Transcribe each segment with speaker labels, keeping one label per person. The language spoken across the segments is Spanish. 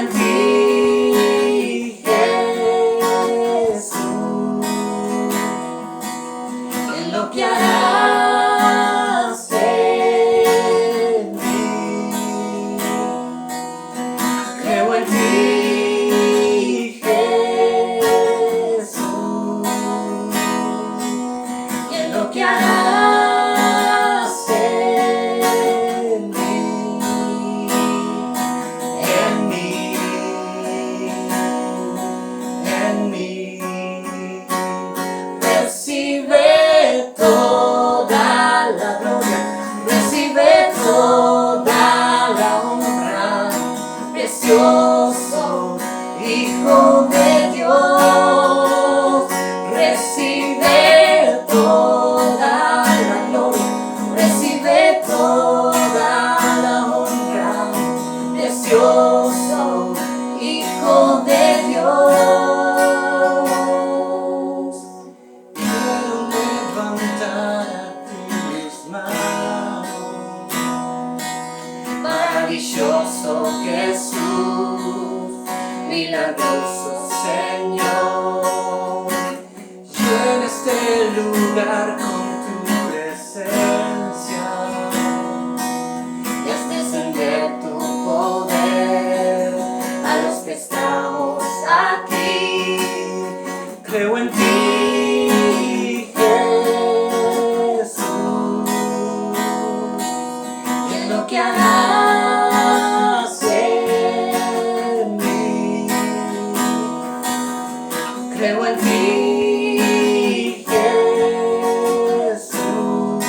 Speaker 1: en ti, Jesús, en lo que harás en mí. Creo en ti, Jesús, y en lo que harás en mí, en mí, en mí. Recibe toda la gloria, recibe toda la honra, precioso Hijo de Dios. Recibe toda la gloria, recibe toda la honra, precioso Hijo de Dios. Quiero levantar a ti mis manos, maravilloso Jesús, milagroso Señor. Llena este lugar con tu presencia y haz descender tu poder a los que estamos aquí. Creo en ti, Jesús, y en lo que harás en mí. Creo en ti, Jesús,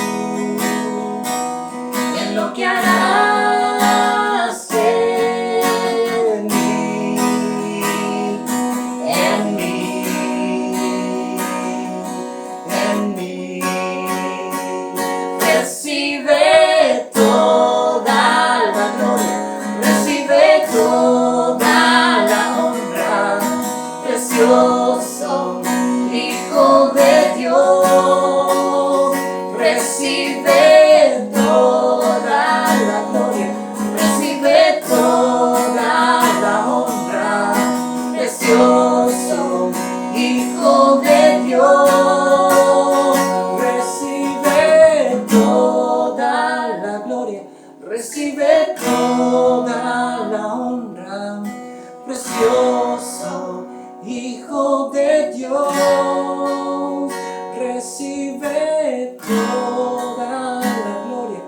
Speaker 1: y en lo que harás en mí, en mí, en mí. Recibe toda la gloria, recibe toda la honra, precioso Hijo de Dios. Recibe toda la gloria, recibe toda la honra, precioso Hijo de Dios. Recibe toda la gloria, recibe toda la honra, precioso Hijo de Dios. Recibe toda la gloria,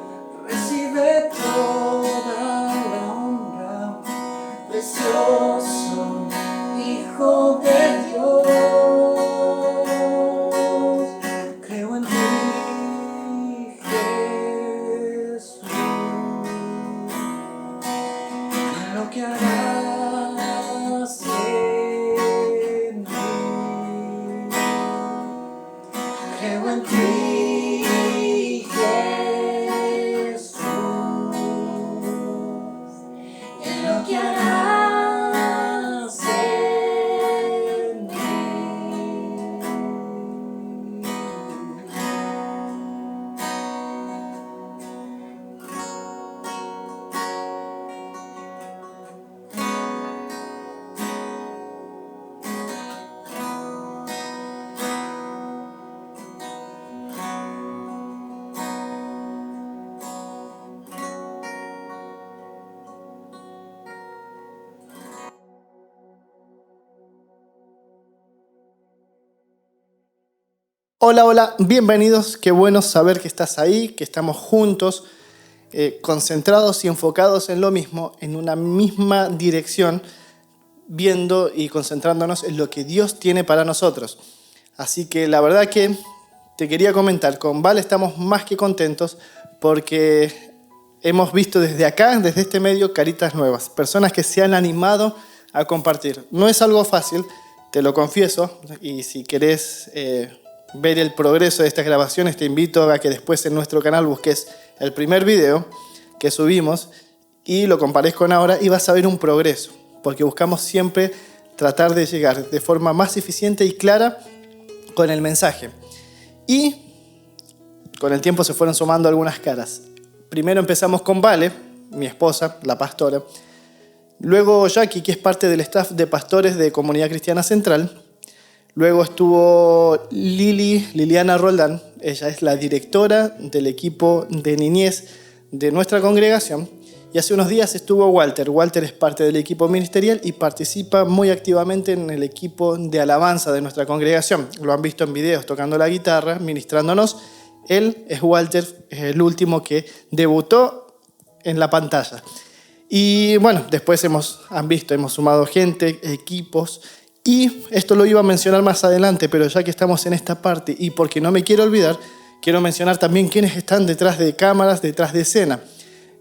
Speaker 1: recibe toda la honra, precioso Hijo de Dios. Creo en ti, Jesús, en lo que harás en mí. Creo en ti, Jesús, en lo que harás en mí.
Speaker 2: Hola, hola, bienvenidos. Qué bueno saber que estás ahí, que estamos juntos, concentrados y enfocados en lo mismo, en una misma dirección, viendo y concentrándonos en lo que Dios tiene para nosotros. Así que la verdad que te quería comentar, con Val estamos más que contentos porque hemos visto desde acá, desde este medio, caritas nuevas, personas que se han animado a compartir. No es algo fácil, te lo confieso, y si querés ver el progreso de estas grabaciones, te invito a que después en nuestro canal busques el primer video que subimos y lo compares con ahora y vas a ver un progreso, porque buscamos siempre tratar de llegar de forma más eficiente y clara con el mensaje. Y con el tiempo se fueron sumando algunas caras. Primero empezamos con Vale, mi esposa, la pastora. Luego Jackie, que es parte del staff de pastores de Comunidad Cristiana Central. Luego estuvo Liliana Roldán. Ella es la directora del equipo de niñez de nuestra congregación. Y hace unos días estuvo Walter. Walter es parte del equipo ministerial y participa muy activamente en el equipo de alabanza de nuestra congregación. Lo han visto en videos tocando la guitarra, ministrándonos. Él es Walter, es el último que debutó en la pantalla. Y bueno, después hemos sumado gente, equipos. Y esto lo iba a mencionar más adelante, pero ya que estamos en esta parte y porque no me quiero olvidar, quiero mencionar también quiénes están detrás de cámaras, detrás de escena.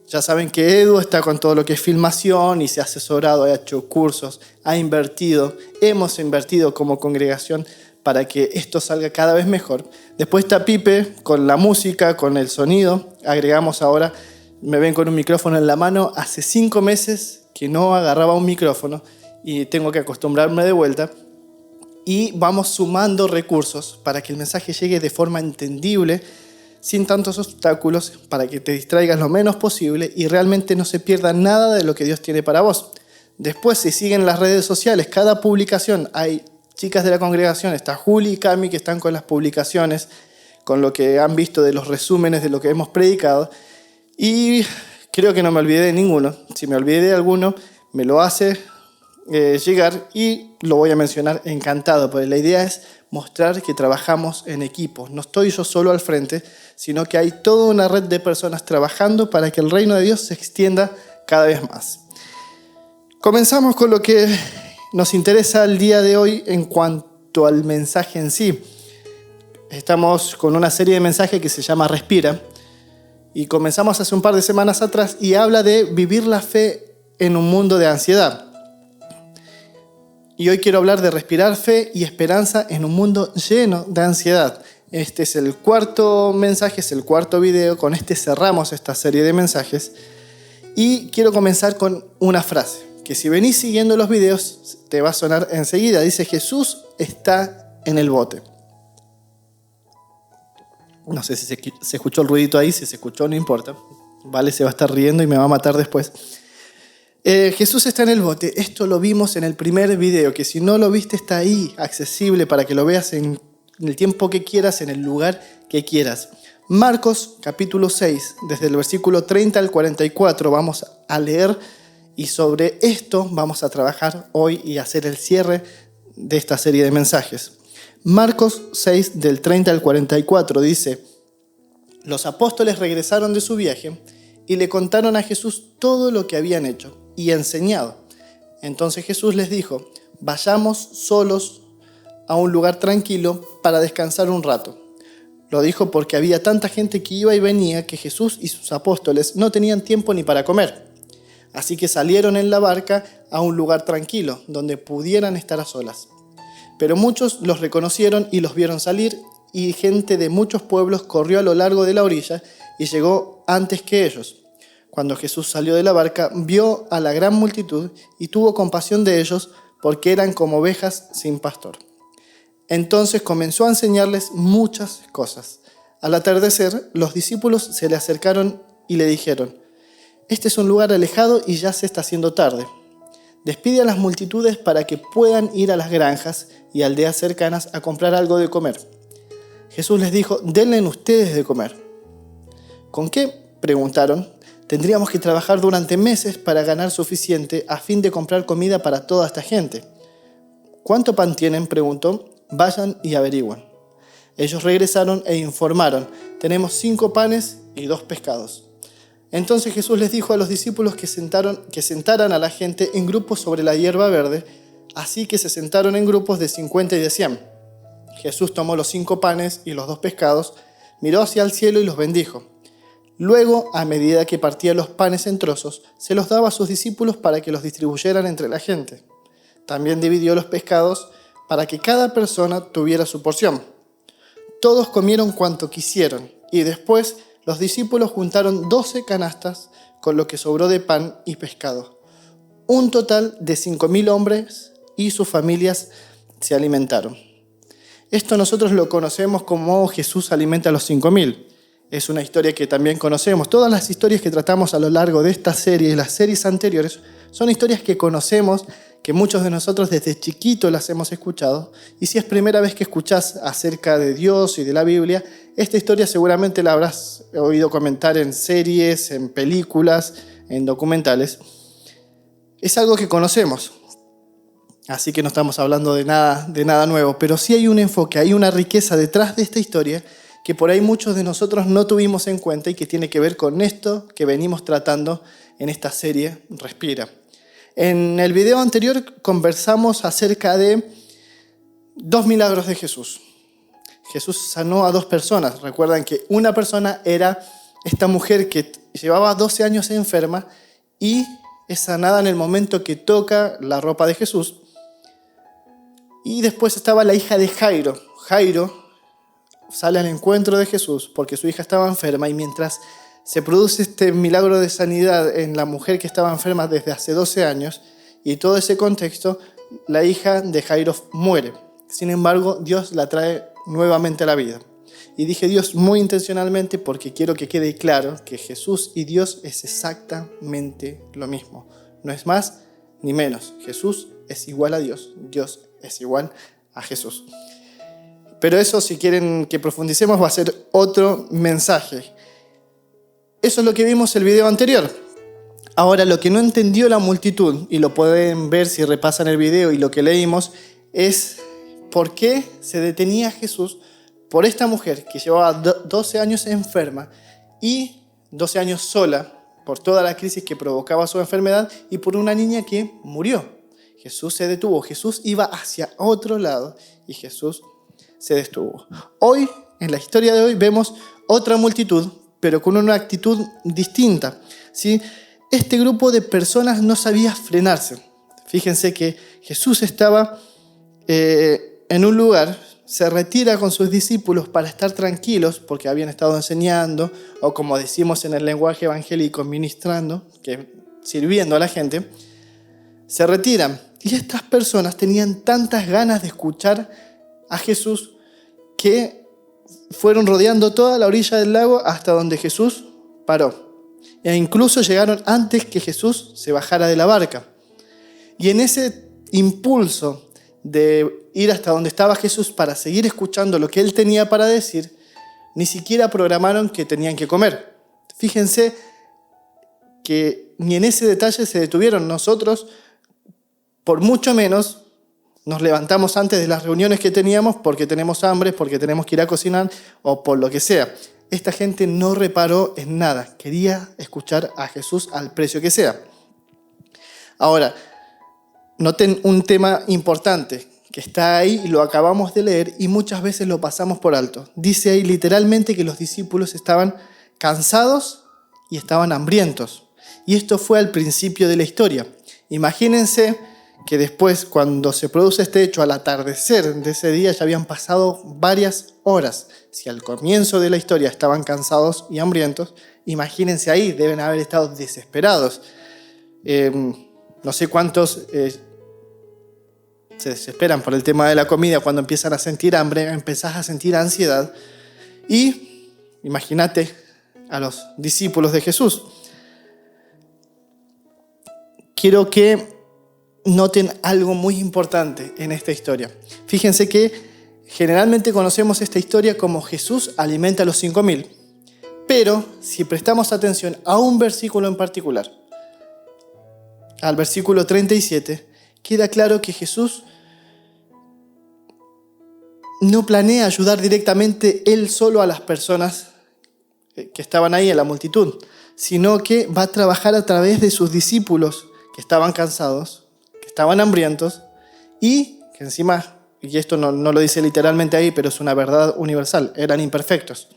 Speaker 2: Ya saben que Edu está con todo lo que es filmación y se ha asesorado, ha hecho cursos, ha invertido. Hemos invertido como congregación para que esto salga cada vez mejor. Después está Pipe con la música, con el sonido. Agregamos ahora, me ven con un micrófono en la mano. Hace 5 meses que no agarraba un micrófono y tengo que acostumbrarme de vuelta. Y vamos sumando recursos para que el mensaje llegue de forma entendible, sin tantos obstáculos, para que te distraigas lo menos posible y realmente no se pierda nada de lo que Dios tiene para vos. Después, si siguen las redes sociales, cada publicación, hay chicas de la congregación, está Juli y Cami que están con las publicaciones, con lo que han visto de los resúmenes de lo que hemos predicado. Y creo que no me olvidé de ninguno. Si me olvidé de alguno, me lo hace llegar y lo voy a mencionar encantado, porque la idea es mostrar que trabajamos en equipo. No estoy yo solo al frente, sino que hay toda una red de personas trabajando para que el reino de Dios se extienda cada vez más. Comenzamos con lo que nos interesa el día de hoy en cuanto al mensaje en sí. Estamos con una serie de mensajes que se llama Respira y comenzamos hace un par de semanas atrás y habla de vivir la fe en un mundo de ansiedad. Y hoy quiero hablar de respirar fe y esperanza en un mundo lleno de ansiedad. Este es el cuarto mensaje, es el cuarto video. Con este cerramos esta serie de mensajes. Y quiero comenzar con una frase, que si venís siguiendo los videos te va a sonar enseguida. Dice: Jesús está en el bote. No sé si se escuchó el ruidito ahí, si se escuchó no importa. Vale, se va a estar riendo y me va a matar después. Jesús está en el bote. Esto lo vimos en el primer video, que si no lo viste está ahí, accesible para que lo veas en el tiempo que quieras, en el lugar que quieras. Marcos capítulo 6, desde el versículo 30 al 44 vamos a leer y sobre esto vamos a trabajar hoy y hacer el cierre de esta serie de mensajes. Marcos 6 del 30 al 44 dice: Los apóstoles regresaron de su viaje y le contaron a Jesús todo lo que habían hecho y enseñado. Entonces Jesús les dijo: vayamos solos a un lugar tranquilo para descansar un rato. Lo dijo porque había tanta gente que iba y venía que Jesús y sus apóstoles no tenían tiempo ni para comer. Así que salieron en la barca a un lugar tranquilo, donde pudieran estar a solas. Pero muchos los reconocieron y los vieron salir, y gente de muchos pueblos corrió a lo largo de la orilla y llegó antes que ellos. Cuando Jesús salió de la barca, vio a la gran multitud y tuvo compasión de ellos porque eran como ovejas sin pastor. Entonces comenzó a enseñarles muchas cosas. Al atardecer, los discípulos se le acercaron y le dijeron: Este es un lugar alejado y ya se está haciendo tarde. Despide a las multitudes para que puedan ir a las granjas y aldeas cercanas a comprar algo de comer. Jesús les dijo: denle ustedes de comer. ¿Con qué?, preguntaron. Tendríamos que trabajar durante meses para ganar suficiente a fin de comprar comida para toda esta gente. ¿Cuánto pan tienen?, preguntó. Vayan y averigüen. Ellos regresaron e informaron: tenemos 5 panes y 2 pescados. Entonces Jesús les dijo a los discípulos que sentaran a la gente en grupos sobre la hierba verde, así que se sentaron en grupos de 50 y de 100. Jesús tomó los 5 panes y los 2 pescados, miró hacia el cielo y los bendijo. Luego, a medida que partía los panes en trozos, se los daba a sus discípulos para que los distribuyeran entre la gente. También dividió los pescados para que cada persona tuviera su porción. Todos comieron cuanto quisieron, y después los discípulos juntaron 12 canastas con lo que sobró de pan y pescado. Un total de 5.000 hombres y sus familias se alimentaron. Esto nosotros lo conocemos como Jesús alimenta a los 5.000. es una historia que también conocemos. Todas las historias que tratamos a lo largo de esta serie y las series anteriores son historias que conocemos, que muchos de nosotros desde chiquitos las hemos escuchado. Y si es primera vez que escuchás acerca de Dios y de la Biblia, esta historia seguramente la habrás oído comentar en series, en películas, en documentales. Es algo que conocemos. Así que no estamos hablando de nada nuevo, pero sí hay un enfoque, hay una riqueza detrás de esta historia que por ahí muchos de nosotros no tuvimos en cuenta y que tiene que ver con esto que venimos tratando en esta serie Respira. En el video anterior conversamos acerca de 2 milagros de Jesús. Jesús sanó a 2 personas. Recuerdan que una persona era esta mujer que llevaba 12 años enferma y es sanada en el momento que toca la ropa de Jesús. Y después estaba la hija de Jairo. Jairo sale al encuentro de Jesús porque su hija estaba enferma y mientras se produce este milagro de sanidad en la mujer que estaba enferma desde hace 12 años y todo ese contexto, la hija de Jairo muere. Sin embargo, Dios la trae nuevamente a la vida. Y dije Dios muy intencionalmente porque quiero que quede claro que Jesús y Dios es exactamente lo mismo. No es más ni menos. Jesús es igual a Dios. Dios es igual a Jesús. Pero eso, si quieren que profundicemos, va a ser otro mensaje. Eso es lo que vimos en el video anterior. Ahora, lo que no entendió la multitud, y lo pueden ver si repasan el video y lo que leímos, es por qué se detenía Jesús por esta mujer que llevaba 12 años enferma y 12 años sola por toda la crisis que provocaba su enfermedad y por una niña que murió. Jesús se detuvo, Jesús iba hacia otro lado y Jesús se detuvo. Hoy, en la historia de hoy, vemos otra multitud, pero con una actitud distinta, ¿sí? Este grupo de personas no sabía frenarse. Fíjense que Jesús estaba en un lugar, se retira con sus discípulos para estar tranquilos porque habían estado enseñando, o como decimos en el lenguaje evangélico, ministrando, sirviendo a la gente. Se retiran y estas personas tenían tantas ganas de escuchar a Jesús que fueron rodeando toda la orilla del lago hasta donde Jesús paró. E incluso llegaron antes que Jesús se bajara de la barca. Y en ese impulso de ir hasta donde estaba Jesús para seguir escuchando lo que él tenía para decir, ni siquiera programaron que tenían que comer. Fíjense que ni en ese detalle se detuvieron. Nosotros, por mucho menos, nos levantamos antes de las reuniones que teníamos porque tenemos hambre, porque tenemos que ir a cocinar o por lo que sea. Esta gente no reparó en nada. Quería escuchar a Jesús al precio que sea. Ahora, noten un tema importante que está ahí y lo acabamos de leer y muchas veces lo pasamos por alto. Dice ahí literalmente que los discípulos estaban cansados y estaban hambrientos. Y esto fue al principio de la historia. Imagínense que después, cuando se produce este hecho, al atardecer de ese día ya habían pasado varias horas. Si al comienzo de la historia estaban cansados y hambrientos, imagínense ahí, deben haber estado desesperados. No sé cuántos se desesperan por el tema de la comida cuando empiezan a sentir hambre, empezás a sentir ansiedad. Y imagínate a los discípulos de Jesús. Quiero que noten algo muy importante en esta historia. Fíjense que generalmente conocemos esta historia como Jesús alimenta a los 5.000, pero si prestamos atención a un versículo en particular, al versículo 37, queda claro que Jesús no planea ayudar directamente él solo a las personas que estaban ahí en la multitud, sino que va a trabajar a través de sus discípulos que estaban cansados, que estaban hambrientos y que encima, y esto no lo dice literalmente ahí, pero es una verdad universal, eran imperfectos.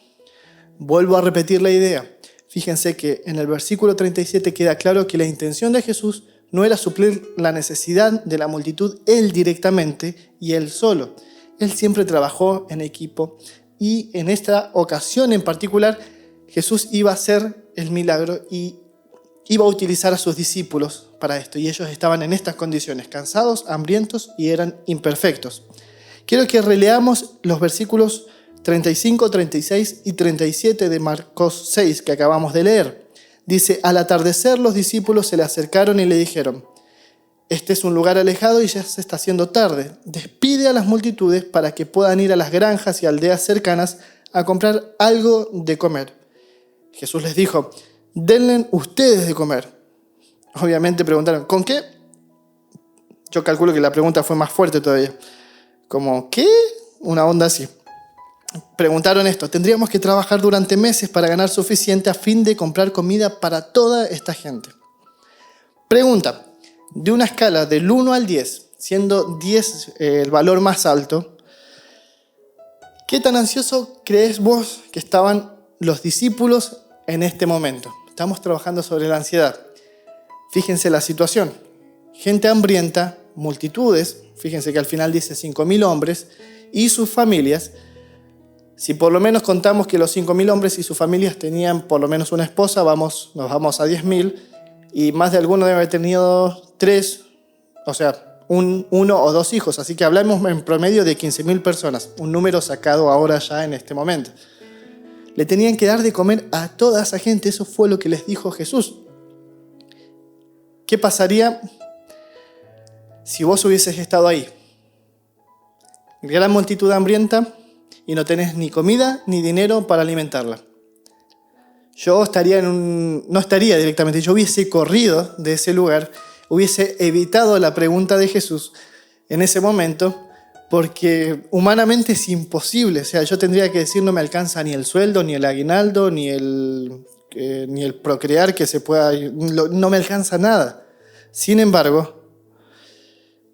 Speaker 2: Vuelvo a repetir la idea. Fíjense que en el versículo 37 queda claro que la intención de Jesús no era suplir la necesidad de la multitud él directamente y él solo. Él siempre trabajó en equipo y en esta ocasión en particular Jesús iba a hacer el milagro y iba a utilizar a sus discípulos para esto. Y ellos estaban en estas condiciones, cansados, hambrientos y eran imperfectos. Quiero que releamos los versículos 35, 36 y 37 de Marcos 6 que acabamos de leer. Dice, al atardecer los discípulos se le acercaron y le dijeron, este es un lugar alejado y ya se está haciendo tarde. Despide a las multitudes para que puedan ir a las granjas y aldeas cercanas a comprar algo de comer. Jesús les dijo, denle ustedes de comer. Obviamente preguntaron, ¿con qué? Yo calculo que la pregunta fue más fuerte todavía. Como, ¿qué? Una onda así. Preguntaron esto, tendríamos que trabajar durante meses para ganar suficiente a fin de comprar comida para toda esta gente. Pregunta, de una escala del 1 al 10, siendo 10 el valor más alto, ¿qué tan ansioso crees vos que estaban los discípulos en este momento? Estamos trabajando sobre la ansiedad. Fíjense la situación. Gente hambrienta, multitudes, fíjense que al final dice 5.000 hombres y sus familias. Si por lo menos contamos que los 5.000 hombres y sus familias tenían por lo menos una esposa, nos vamos a 10.000 y más de alguno debe haber tenido 3, o sea, uno o 2 hijos. Así que hablamos en promedio de 15.000 personas, un número sacado ahora ya en este momento. Le tenían que dar de comer a toda esa gente, eso fue lo que les dijo Jesús. ¿Qué pasaría si vos hubieses estado ahí? Gran multitud hambrienta y no tenés ni comida ni dinero para alimentarla. Yo no estaría directamente, yo hubiese corrido de ese lugar, hubiese evitado la pregunta de Jesús en ese momento, porque humanamente es imposible. O sea, yo tendría que decir, no me alcanza ni el sueldo, ni el aguinaldo, ni el procrear que se pueda, no me alcanza nada. Sin embargo,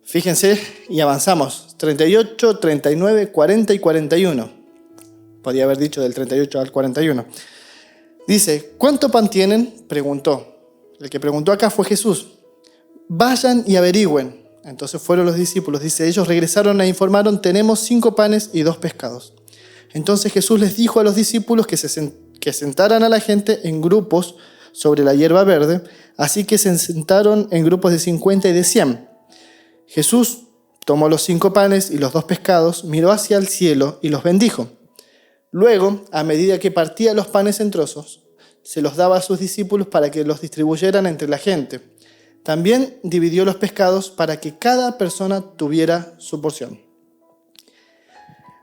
Speaker 2: fíjense y avanzamos, 38, 39, 40 y 41. Podía haber dicho del 38 al 41. Dice, ¿cuánto pan tienen? Preguntó. El que preguntó acá fue Jesús. Vayan y averigüen. Entonces fueron los discípulos. Dice, ellos regresaron e informaron, tenemos 5 panes y 2 pescados. Entonces Jesús les dijo a los discípulos que sentaran a la gente en grupos sobre la hierba verde, así que se sentaron en grupos de 50 y de 100. Jesús tomó los 5 panes y los 2 pescados, miró hacia el cielo y los bendijo. Luego, a medida que partía los panes en trozos, se los daba a sus discípulos para que los distribuyeran entre la gente. También dividió los pescados para que cada persona tuviera su porción.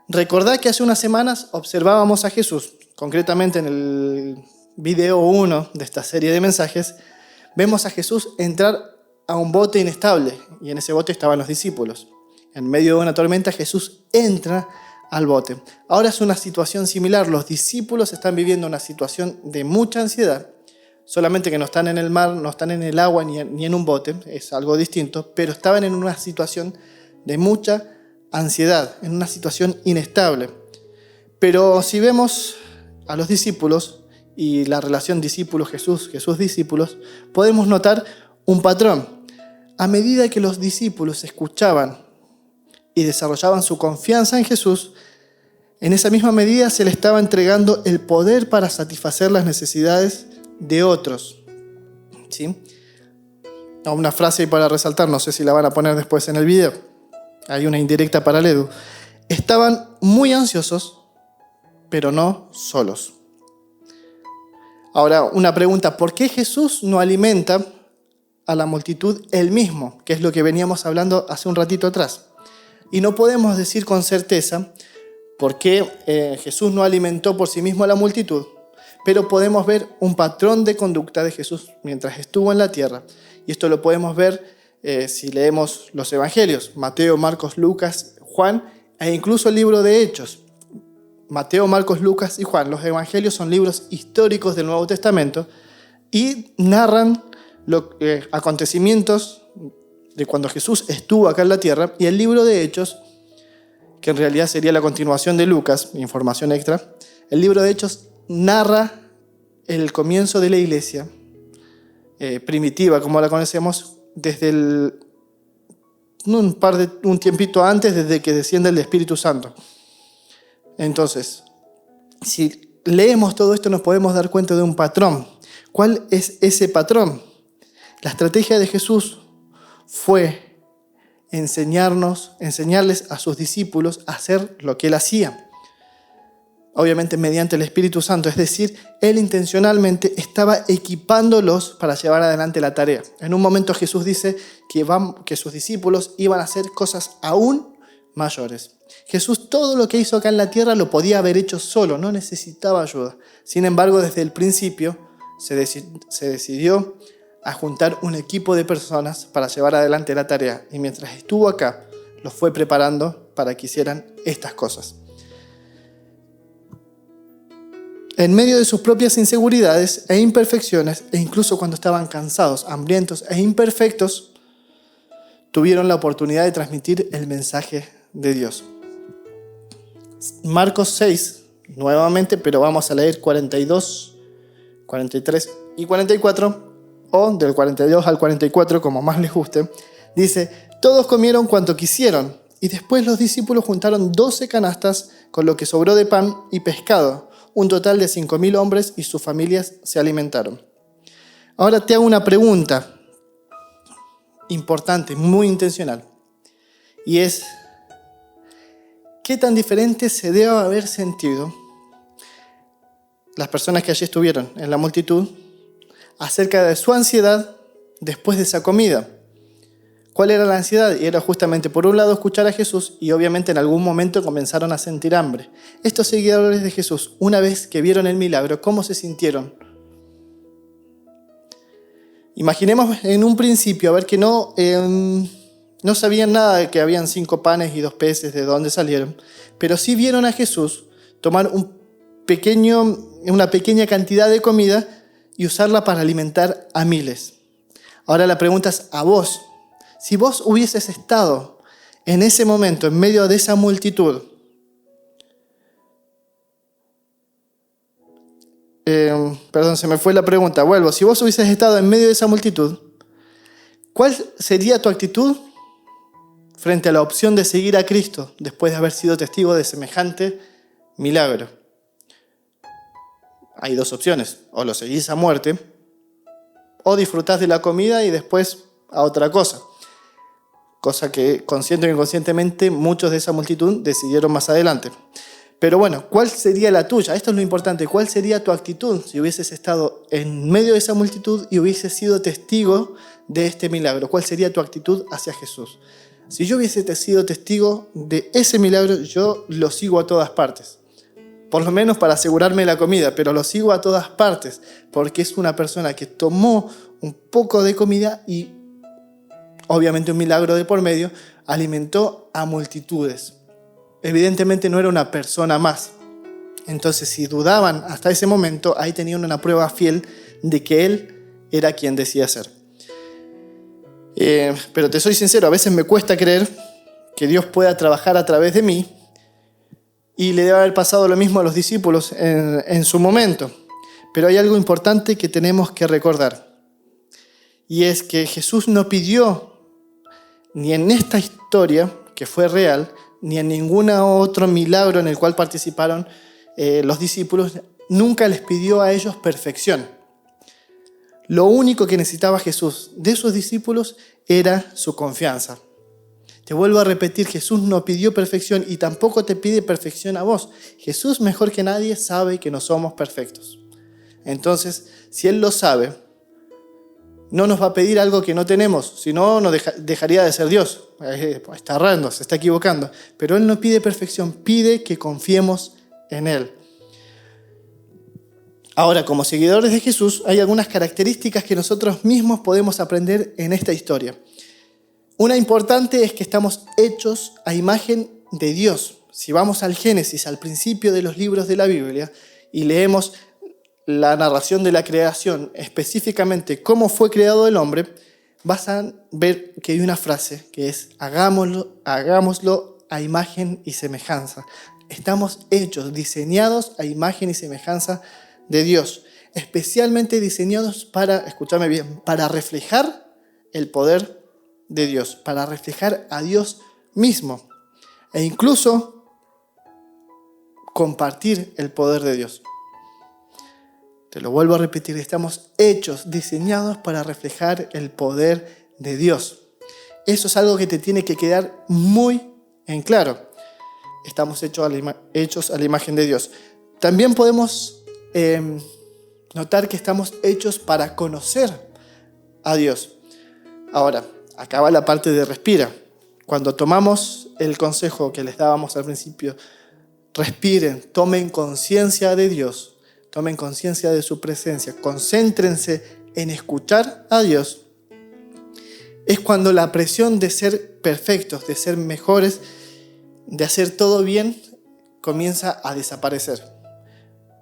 Speaker 2: Recordad que hace unas semanas observábamos a Jesús, concretamente en el video 1 de esta serie de mensajes, vemos a Jesús entrar a un bote inestable y en ese bote estaban los discípulos. En medio de una tormenta Jesús entra al bote. Ahora es una situación similar. Los discípulos están viviendo una situación de mucha ansiedad, solamente que no están en el mar, no están en el agua ni en un bote, es algo distinto, pero estaban en una situación de mucha ansiedad, en una situación inestable. Pero si vemos a los discípulos y la relación discípulos-Jesús, Jesús-discípulos, podemos notar un patrón. A medida que los discípulos escuchaban y desarrollaban su confianza en Jesús, en esa misma medida se le estaba entregando el poder para satisfacer las necesidades de otros. ¿Sí? Una frase ahí para resaltar, no sé si la van a poner después en el video. Hay una indirecta para Ledu. Estaban muy ansiosos, pero no solos. Ahora, una pregunta, ¿por qué Jesús no alimenta a la multitud él mismo? Que es lo que veníamos hablando hace un ratito atrás. Y no podemos decir con certeza por qué Jesús no alimentó por sí mismo a la multitud, pero podemos ver un patrón de conducta de Jesús mientras estuvo en la tierra. Y esto lo podemos ver si leemos los evangelios, Mateo, Marcos, Lucas, Juan e incluso el libro de Hechos. Mateo, Marcos, Lucas y Juan, los evangelios son libros históricos del Nuevo Testamento y narran acontecimientos de cuando Jesús estuvo acá en la tierra, y el libro de Hechos, que en realidad sería la continuación de Lucas, información extra, el libro de Hechos narra el comienzo de la iglesia primitiva, como la conocemos, desde un tiempito antes, desde que desciende el Espíritu Santo. Entonces, si leemos todo esto nos podemos dar cuenta de un patrón. ¿Cuál es ese patrón? La estrategia de Jesús fue enseñarles a sus discípulos a hacer lo que él hacía. obviamente mediante el Espíritu Santo, es decir, Él intencionalmente estaba equipándolos para llevar adelante la tarea. En un momento Jesús dice que sus discípulos iban a hacer cosas aún mayores. Jesús todo lo que hizo acá en la tierra lo podía haber hecho solo, no necesitaba ayuda. Sin embargo, desde el principio se decidió a juntar un equipo de personas para llevar adelante la tarea. Y mientras estuvo acá, los fue preparando para que hicieran estas cosas. En medio de sus propias inseguridades e imperfecciones, e incluso cuando estaban cansados, hambrientos e imperfectos, tuvieron la oportunidad de transmitir el mensaje de Dios. Marcos 6, nuevamente, pero vamos a leer 42, 43 y 44, o del 42 al 44, como más les guste. Dice: todos comieron cuanto quisieron, y después los discípulos juntaron 12 canastas con lo que sobró de pan y pescado. Un total de 5.000 hombres y sus familias se alimentaron. Ahora te hago una pregunta importante, muy intencional. Y es: ¿qué tan diferente se debe haber sentido las personas que allí estuvieron en la multitud acerca de su ansiedad después de esa comida? ¿Cuál era la ansiedad? Y era justamente, por un lado, escuchar a Jesús, y obviamente en algún momento comenzaron a sentir hambre. Estos seguidores de Jesús, una vez que vieron el milagro, ¿cómo se sintieron? Imaginemos en un principio, a ver, que no sabían nada de que habían 5 panes y 2 peces, de dónde salieron, pero sí vieron a Jesús tomar una pequeña cantidad de comida y usarla para alimentar a miles. Ahora la pregunta es a vos. Si vos hubieses estado en ese momento, en medio de esa multitud, se me fue la pregunta, vuelvo. Si vos hubieses estado en medio de esa multitud, ¿cuál sería tu actitud frente a la opción de seguir a Cristo después de haber sido testigo de semejante milagro? Hay 2 opciones: o lo seguís a muerte, o disfrutás de la comida y después a otra cosa. Cosa que consciente o inconscientemente muchos de esa multitud decidieron más adelante. Pero bueno, ¿cuál sería la tuya? Esto es lo importante. ¿Cuál sería tu actitud si hubieses estado en medio de esa multitud y hubieses sido testigo de este milagro? ¿Cuál sería tu actitud hacia Jesús? Si yo hubiese sido testigo de ese milagro, yo lo sigo a todas partes. Por lo menos para asegurarme la comida, pero lo sigo a todas partes, porque es una persona que tomó un poco de comida y, obviamente un milagro de por medio, alimentó a multitudes. Evidentemente no era una persona más. Entonces, si dudaban hasta ese momento, ahí tenían una prueba fiel de que Él era quien decía ser. Pero te soy sincero, a veces me cuesta creer que Dios pueda trabajar a través de mí, y le debe haber pasado lo mismo a los discípulos en su momento. Pero hay algo importante que tenemos que recordar, y es que Jesús no pidió, ni en esta historia, que fue real, ni en ningún otro milagro en el cual participaron los discípulos, nunca les pidió a ellos perfección. Lo único que necesitaba Jesús de sus discípulos era su confianza. Te vuelvo a repetir, Jesús no pidió perfección y tampoco te pide perfección a vos. Jesús, mejor que nadie, sabe que no somos perfectos. Entonces, si Él lo sabe, no nos va a pedir algo que no tenemos, si no, dejaría de ser Dios. Está errando, se está equivocando. Pero Él no pide perfección, pide que confiemos en Él. Ahora, como seguidores de Jesús, hay algunas características que nosotros mismos podemos aprender en esta historia. Una importante es que estamos hechos a imagen de Dios. Si vamos al Génesis, al principio de los libros de la Biblia, y leemos la narración de la creación, específicamente cómo fue creado el hombre, vas a ver que hay una frase que es: hagámoslo a imagen y semejanza. Estamos hechos, diseñados a imagen y semejanza de Dios, especialmente diseñados para, escúchame bien, para reflejar el poder de Dios, para reflejar a Dios mismo e incluso compartir el poder de Dios. Te lo vuelvo a repetir, estamos hechos, diseñados para reflejar el poder de Dios. Eso es algo que te tiene que quedar muy en claro. Estamos hechos a la imagen de Dios. también podemos notar que estamos hechos para conocer a Dios. Ahora, acaba la parte de respira. Cuando tomamos el consejo que les dábamos al principio, respiren, tomen conciencia de Dios, tomen conciencia de su presencia, concéntrense en escuchar a Dios. Es cuando la presión de ser perfectos, de ser mejores, de hacer todo bien, comienza a desaparecer.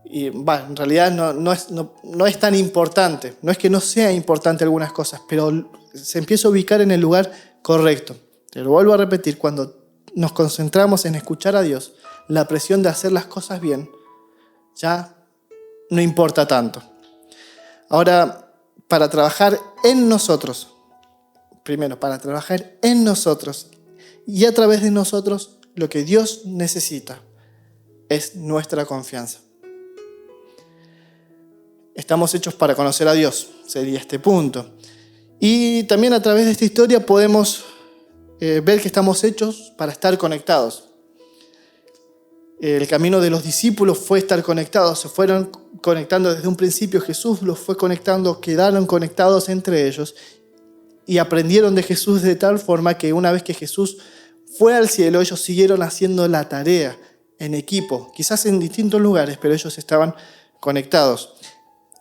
Speaker 2: Y en realidad no es tan importante, no es que no sea importante algunas cosas, pero se empieza a ubicar en el lugar correcto. Te lo vuelvo a repetir, cuando nos concentramos en escuchar a Dios, la presión de hacer las cosas bien ya no importa tanto. Ahora, para trabajar en nosotros, primero, para trabajar en nosotros y a través de nosotros, lo que Dios necesita es nuestra confianza. Estamos hechos para conocer a Dios, sería este punto. Y también a través de esta historia podemos ver que estamos hechos para estar conectados. El camino de los discípulos fue estar conectados, se fueron conectando desde un principio, Jesús los fue conectando, quedaron conectados entre ellos y aprendieron de Jesús de tal forma que una vez que Jesús fue al cielo, ellos siguieron haciendo la tarea en equipo, quizás en distintos lugares, pero ellos estaban conectados.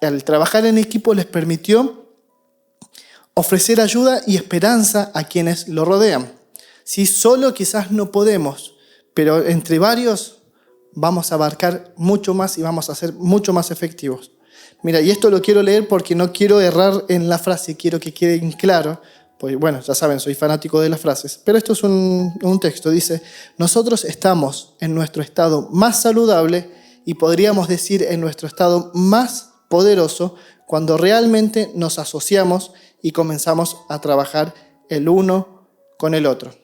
Speaker 2: El trabajar en equipo les permitió ofrecer ayuda y esperanza a quienes lo rodean. Si solo quizás no podemos, pero entre varios vamos a abarcar mucho más y vamos a ser mucho más efectivos. Mira, y esto lo quiero leer porque no quiero errar en la frase, quiero que quede claro, pues bueno, ya saben, soy fanático de las frases, pero esto es un texto, dice: nosotros estamos en nuestro estado más saludable y podríamos decir en nuestro estado más poderoso cuando realmente nos asociamos y comenzamos a trabajar el uno con el otro.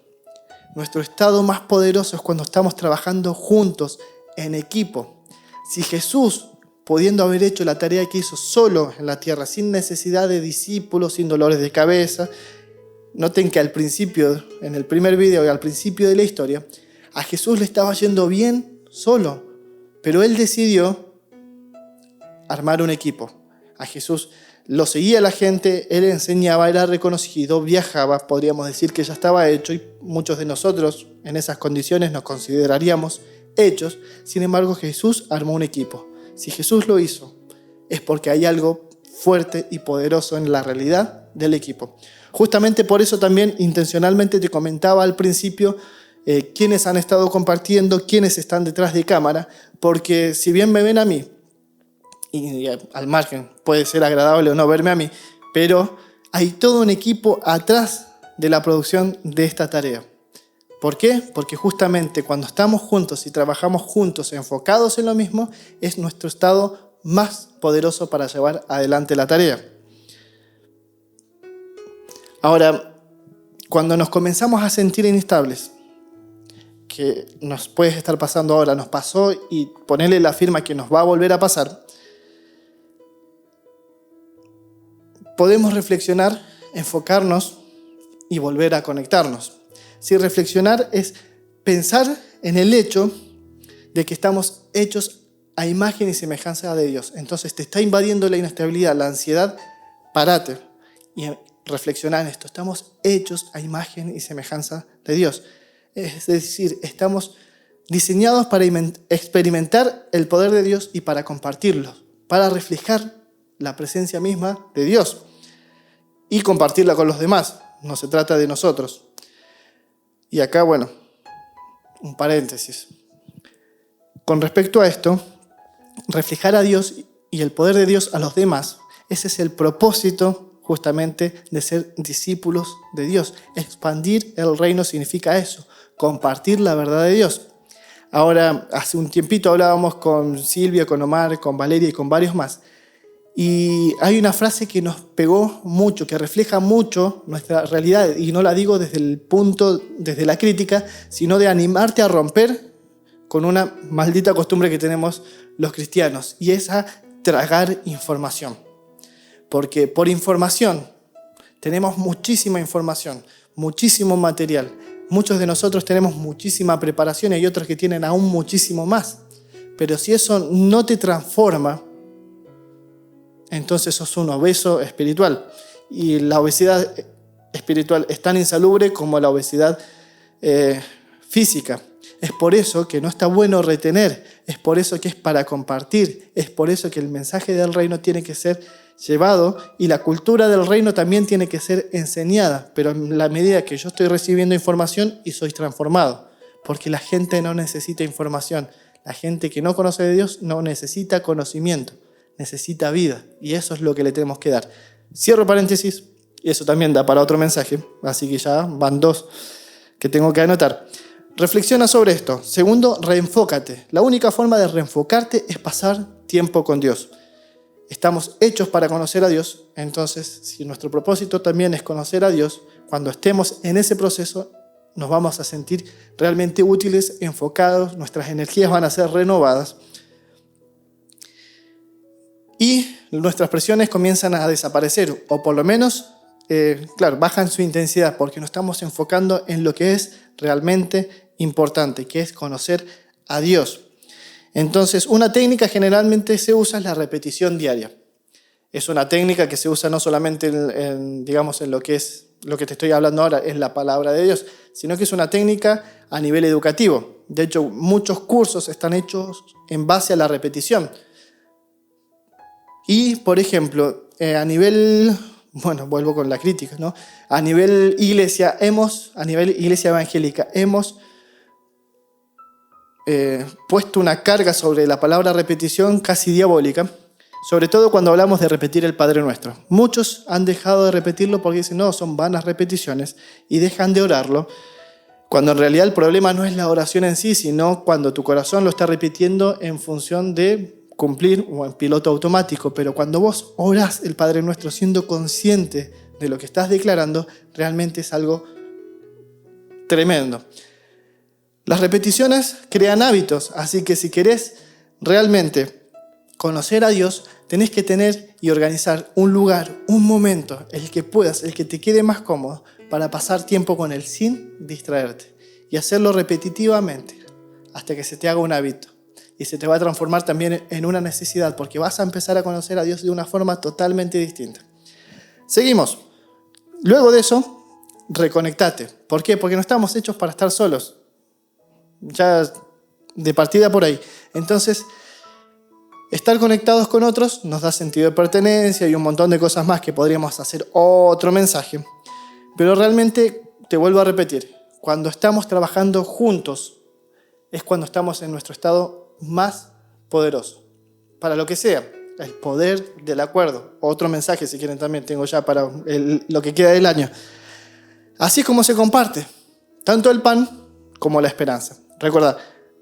Speaker 2: Nuestro estado más poderoso es cuando estamos trabajando juntos, en equipo. Si Jesús, pudiendo haber hecho la tarea que hizo solo en la tierra, sin necesidad de discípulos, sin dolores de cabeza, noten que al principio, en el primer video y al principio de la historia, a Jesús le estaba yendo bien solo, pero él decidió armar un equipo. A Jesús lo seguía la gente, él enseñaba, era reconocido, viajaba, podríamos decir que ya estaba hecho y muchos de nosotros en esas condiciones nos consideraríamos hechos. Sin embargo, Jesús armó un equipo. Si Jesús lo hizo, es porque hay algo fuerte y poderoso en la realidad del equipo. Justamente por eso también intencionalmente te comentaba al principio quiénes han estado compartiendo, quiénes están detrás de cámara, porque si bien me ven a mí, y al margen puede ser agradable o no verme a mí, pero hay todo un equipo atrás de la producción de esta tarea. ¿Por qué? Porque justamente cuando estamos juntos y trabajamos juntos, enfocados en lo mismo, es nuestro estado más poderoso para llevar adelante la tarea. Ahora, cuando nos comenzamos a sentir inestables, que nos puede estar pasando ahora, nos pasó y ponerle la firma que nos va a volver a pasar, podemos reflexionar, enfocarnos y volver a conectarnos. Si reflexionar es pensar en el hecho de que estamos hechos a imagen y semejanza de Dios. Entonces te está invadiendo la inestabilidad, la ansiedad, parate y reflexionar en esto. Estamos hechos a imagen y semejanza de Dios. Es decir, estamos diseñados para experimentar el poder de Dios y para compartirlo, para reflejar la presencia misma de Dios y compartirla con los demás. No se trata de nosotros. Y acá, bueno, un paréntesis. Con respecto a esto, reflejar a Dios y el poder de Dios a los demás, ese es el propósito justamente de ser discípulos de Dios. Expandir el reino significa eso, compartir la verdad de Dios. Ahora, hace un tiempito hablábamos con Silvia, con Omar, con Valeria y con varios más. Y hay una frase que nos pegó mucho, que refleja mucho nuestra realidad, y no la digo desde la crítica, sino de animarte a romper con una maldita costumbre que tenemos los cristianos, y es a tragar información. Porque por información tenemos muchísima información, muchísimo material. Muchos de nosotros tenemos muchísima preparación y hay otros que tienen aún muchísimo más. Pero si eso no te transforma, entonces sos un obeso espiritual. Y la obesidad espiritual es tan insalubre como la obesidad física. Es por eso que no está bueno retener, es por eso que es para compartir, es por eso que el mensaje del reino tiene que ser llevado y la cultura del reino también tiene que ser enseñada, pero en la medida que yo estoy recibiendo información y soy transformado, porque la gente no necesita información, la gente que no conoce de Dios no necesita conocimiento, necesita vida, y eso es lo que le tenemos que dar. Cierro paréntesis, y eso también da para otro mensaje, así que ya van 2 que tengo que anotar. Reflexiona sobre esto. Segundo, reenfócate. La única forma de reenfocarte es pasar tiempo con Dios. Estamos hechos para conocer a Dios, entonces si nuestro propósito también es conocer a Dios, cuando estemos en ese proceso nos vamos a sentir realmente útiles, enfocados, nuestras energías van a ser renovadas y nuestras presiones comienzan a desaparecer, o por lo menos, bajan su intensidad, porque nos estamos enfocando en lo que es realmente importante, que es conocer a Dios. Entonces, una técnica generalmente se usa es la repetición diaria. Es una técnica que se usa no solamente en lo que es lo que te estoy hablando ahora, es la palabra de Dios, sino que es una técnica a nivel educativo. De hecho, muchos cursos están hechos en base a la repetición. Y, por ejemplo, a nivel, vuelvo con la crítica, ¿no? A nivel iglesia evangélica, hemos puesto una carga sobre la palabra repetición casi diabólica, sobre todo cuando hablamos de repetir el Padre Nuestro. Muchos han dejado de repetirlo porque dicen, no, son vanas repeticiones, y dejan de orarlo, cuando en realidad el problema no es la oración en sí, sino cuando tu corazón lo está repitiendo en función de cumplir o en piloto automático. Pero cuando vos orás el Padre Nuestro siendo consciente de lo que estás declarando, realmente es algo tremendo. Las repeticiones crean hábitos, así que si querés realmente conocer a Dios, tenés que tener y organizar un lugar, un momento, el que puedas, el que te quede más cómodo, para pasar tiempo con Él sin distraerte y hacerlo repetitivamente hasta que se te haga un hábito y se te va a transformar también en una necesidad, porque vas a empezar a conocer a Dios de una forma totalmente distinta. Seguimos. Luego de eso, reconectate. ¿Por qué? Porque no estamos hechos para estar solos. Ya de partida por ahí. Entonces, estar conectados con otros nos da sentido de pertenencia y un montón de cosas más que podríamos hacer otro mensaje. Pero realmente, te vuelvo a repetir, cuando estamos trabajando juntos es cuando estamos en nuestro estado más poderoso. Para lo que sea, el poder del acuerdo. Otro mensaje, si quieren, también tengo ya para lo que queda del año. Así como se comparte, tanto el pan como la esperanza. Recuerda,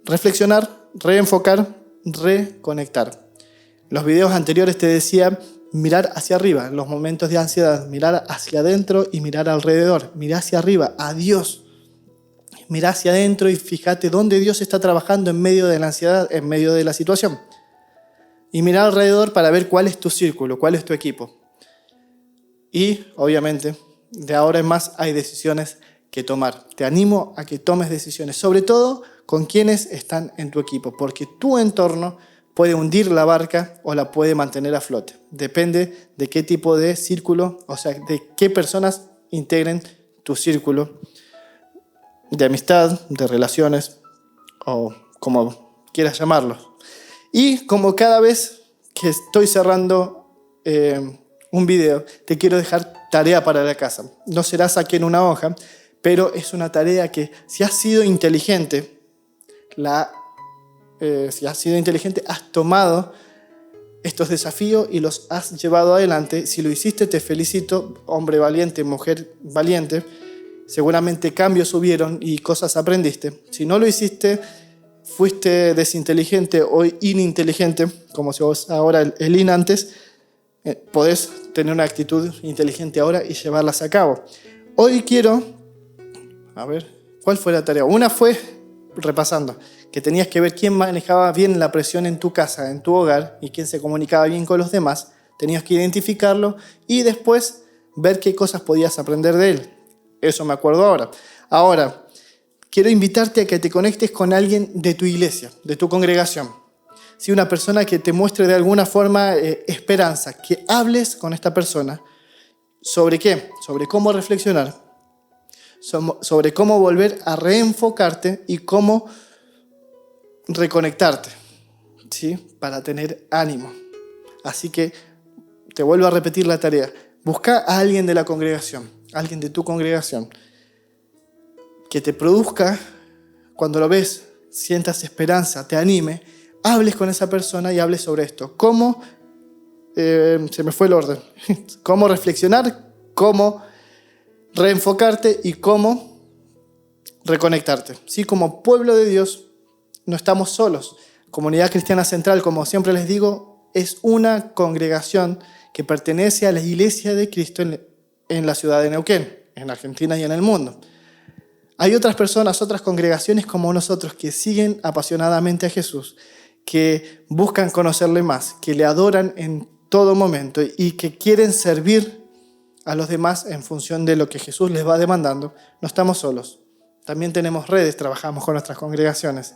Speaker 2: reflexionar, reenfocar, reconectar. Los videos anteriores te decía mirar hacia arriba en los momentos de ansiedad, mirar hacia adentro y mirar alrededor. Mira hacia arriba, a Dios. Mira hacia adentro y fíjate dónde Dios está trabajando en medio de la ansiedad, en medio de la situación. Y mira alrededor para ver cuál es tu círculo, cuál es tu equipo. Y, obviamente, de ahora en más hay decisiones que tomar. Te animo a que tomes decisiones, sobre todo con quienes están en tu equipo, porque tu entorno puede hundir la barca o la puede mantener a flote. Depende de qué tipo de círculo, o sea, de qué personas integren tu círculo de amistad, de relaciones, o como quieras llamarlo. Y como cada vez que estoy cerrando un video, te quiero dejar tarea para la casa. No será aquí en una hoja, pero es una tarea que si has sido inteligente, has tomado estos desafíos y los has llevado adelante. Si lo hiciste, te felicito, hombre valiente, mujer valiente. Seguramente cambios hubieron y cosas aprendiste. Si no lo hiciste, fuiste desinteligente o ininteligente, como si vos ahora el in antes, podés tener una actitud inteligente ahora y llevarlas a cabo. Hoy quiero, ¿cuál fue la tarea? Una fue, repasando, que tenías que ver quién manejaba bien la presión en tu casa, en tu hogar, y quién se comunicaba bien con los demás. Tenías que identificarlo y después ver qué cosas podías aprender de él. Eso me acuerdo ahora. Ahora, quiero invitarte a que te conectes con alguien de tu iglesia, de tu congregación. Si una persona que te muestre de alguna forma esperanza, que hables con esta persona. ¿Sobre qué? Sobre cómo reflexionar, sobre cómo volver a reenfocarte y cómo reconectarte, ¿sí? Para tener ánimo. Así que te vuelvo a repetir la tarea. Busca a alguien de la congregación, alguien de tu congregación, que te produzca, cuando lo ves, sientas esperanza, te anime, hables con esa persona y hables sobre esto. ¿Cómo? Se me fue el orden. Cómo reflexionar, cómo reenfocarte y cómo reconectarte. ¿Sí? Como pueblo de Dios no estamos solos. Comunidad Cristiana Central, como siempre les digo, es una congregación que pertenece a la Iglesia de Cristo en la ciudad de Neuquén, en Argentina y en el mundo. Hay otras personas, otras congregaciones como nosotros que siguen apasionadamente a Jesús, que buscan conocerle más, que le adoran en todo momento y que quieren servir a los demás en función de lo que Jesús les va demandando. No estamos solos. También tenemos redes, trabajamos con nuestras congregaciones.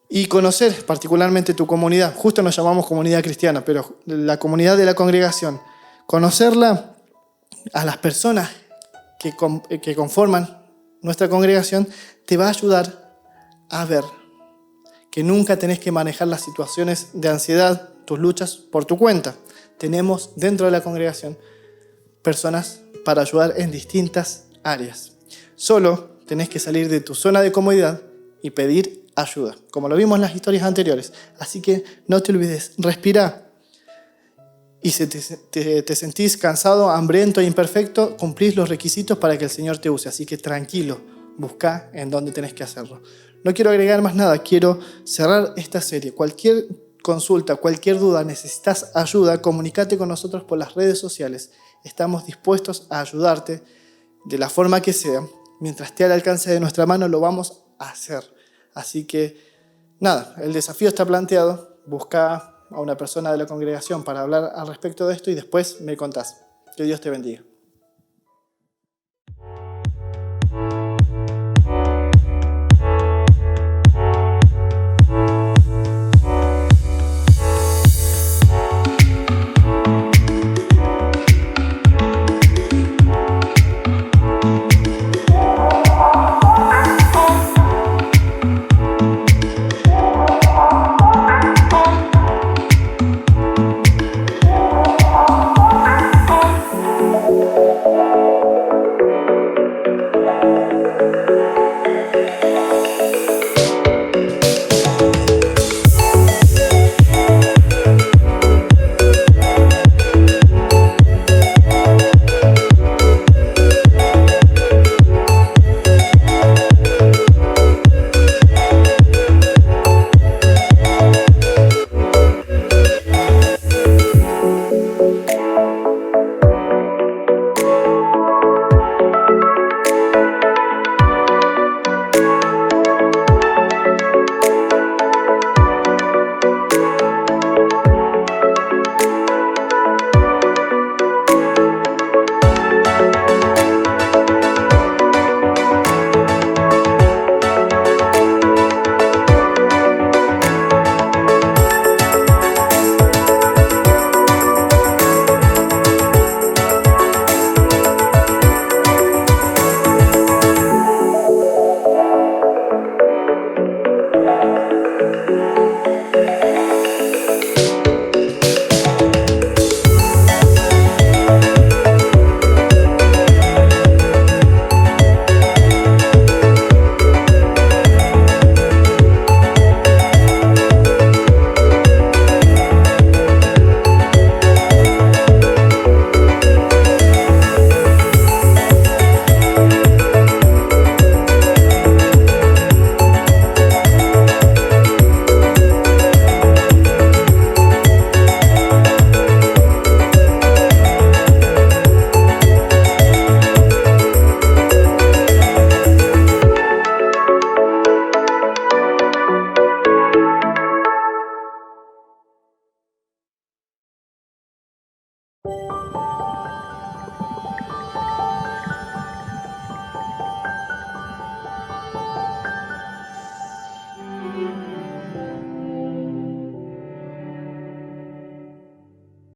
Speaker 2: Y conocer particularmente tu comunidad. Justo nos llamamos comunidad cristiana, pero la comunidad de la congregación. Conocerla, a las personas que conforman nuestra congregación, te va a ayudar a ver que nunca tenés que manejar las situaciones de ansiedad, tus luchas por tu cuenta. Tenemos dentro de la congregación personas para ayudar en distintas áreas. Solo tenés que salir de tu zona de comodidad y pedir ayuda, como lo vimos en las historias anteriores. Así que no te olvides, respira. Y si te sentís cansado, hambriento e imperfecto, cumplís los requisitos para que el Señor te use. Así que tranquilo, busca en dónde tenés que hacerlo. No quiero agregar más nada, quiero cerrar esta serie. Cualquier consulta, cualquier duda, necesitas ayuda, comunícate con nosotros por las redes sociales. Estamos dispuestos a ayudarte de la forma que sea. Mientras esté al alcance de nuestra mano, lo vamos a hacer. Así que, nada, el desafío está planteado. Busca a una persona de la congregación para hablar al respecto de esto y después me contás. Que Dios te bendiga.